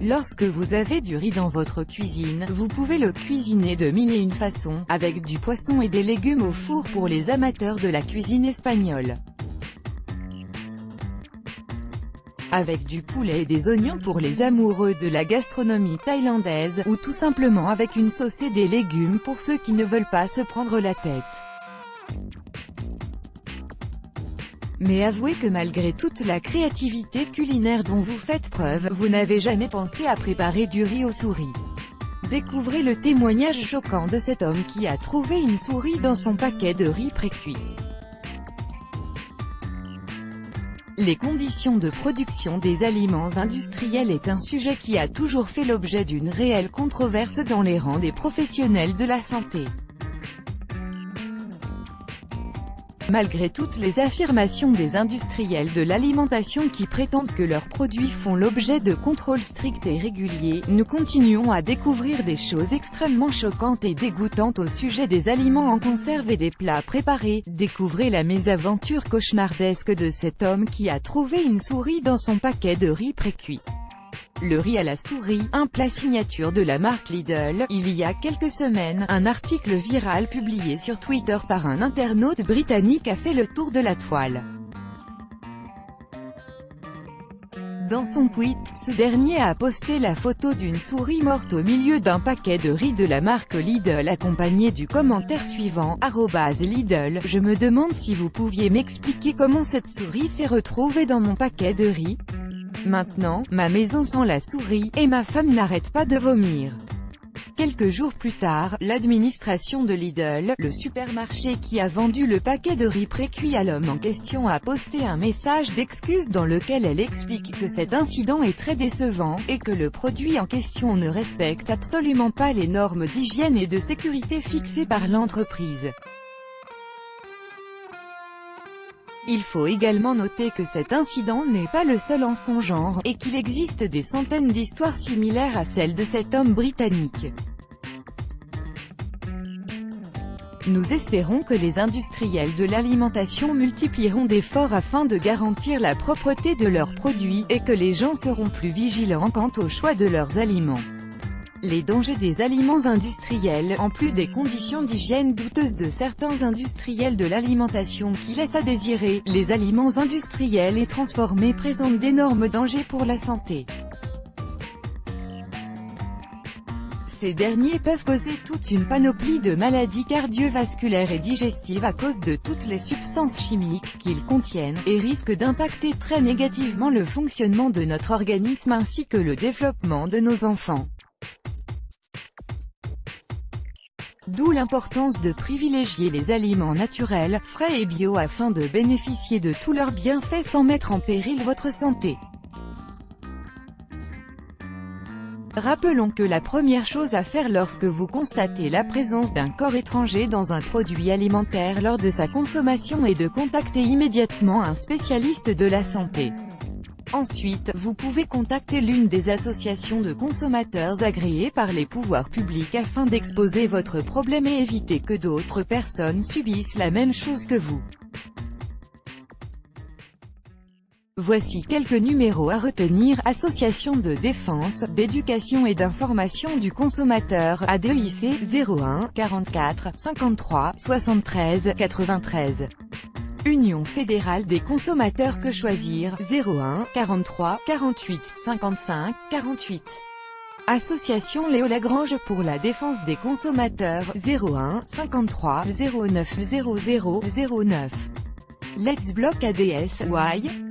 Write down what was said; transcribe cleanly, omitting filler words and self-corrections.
Lorsque vous avez du riz dans votre cuisine, vous pouvez le cuisiner de mille et une façons, avec du poisson et des légumes au four pour les amateurs de la cuisine espagnole, avec du poulet et des oignons pour les amoureux de la gastronomie thaïlandaise, ou tout simplement avec une sauce et des légumes pour ceux qui ne veulent pas se prendre la tête. Mais avouez que malgré toute la créativité culinaire dont vous faites preuve, vous n'avez jamais pensé à préparer du riz aux souris. Découvrez le témoignage choquant de cet homme qui a trouvé une souris dans son paquet de riz précuit. Les conditions de production des aliments industriels est un sujet qui a toujours fait l'objet d'une réelle controverse dans les rangs des professionnels de la santé. Malgré toutes les affirmations des industriels de l'alimentation qui prétendent que leurs produits font l'objet de contrôles stricts et réguliers, nous continuons à découvrir des choses extrêmement choquantes et dégoûtantes au sujet des aliments en conserve et des plats préparés. Découvrez la mésaventure cauchemardesque de cet homme qui a trouvé une souris dans son paquet de riz précuit. Le riz à la souris, un plat signature de la marque Lidl. Il y a quelques semaines, un article viral publié sur Twitter par un internaute britannique a fait le tour de la toile. Dans son tweet, ce dernier a posté la photo d'une souris morte au milieu d'un paquet de riz de la marque Lidl accompagné du commentaire suivant, @Lidl, je me demande si vous pouviez m'expliquer comment cette souris s'est retrouvée dans mon paquet de riz. Maintenant, ma maison sent la souris, et ma femme n'arrête pas de vomir. Quelques jours plus tard, l'administration de Lidl, le supermarché qui a vendu le paquet de riz précuit à l'homme en question, a posté un message d'excuse dans lequel elle explique que cet incident est très décevant, et que le produit en question ne respecte absolument pas les normes d'hygiène et de sécurité fixées par l'entreprise. Il faut également noter que cet incident n'est pas le seul en son genre, et qu'il existe des centaines d'histoires similaires à celle de cet homme britannique. Nous espérons que les industriels de l'alimentation multiplieront d'efforts afin de garantir la propreté de leurs produits, et que les gens seront plus vigilants quant au choix de leurs aliments. Les dangers des aliments industriels, en plus des conditions d'hygiène douteuses de certains industriels de l'alimentation qui laissent à désirer, les aliments industriels et transformés présentent d'énormes dangers pour la santé. Ces derniers peuvent causer toute une panoplie de maladies cardiovasculaires et digestives à cause de toutes les substances chimiques qu'ils contiennent, et risquent d'impacter très négativement le fonctionnement de notre organisme ainsi que le développement de nos enfants. D'où l'importance de privilégier les aliments naturels, frais et bio afin de bénéficier de tous leurs bienfaits sans mettre en péril votre santé. Rappelons que la première chose à faire lorsque vous constatez la présence d'un corps étranger dans un produit alimentaire lors de sa consommation est de contacter immédiatement un spécialiste de la santé. Ensuite, vous pouvez contacter l'une des associations de consommateurs agréées par les pouvoirs publics afin d'exposer votre problème et éviter que d'autres personnes subissent la même chose que vous. Voici quelques numéros à retenir. Association de défense, d'éducation et d'information du consommateur, ADEIC, 01 44 53 73 93. Union fédérale des consommateurs Que Choisir, 01 43 48 55 48. Association Léo Lagrange pour la défense des consommateurs, 01 53 09 00 09. Let's Block ADS, Why?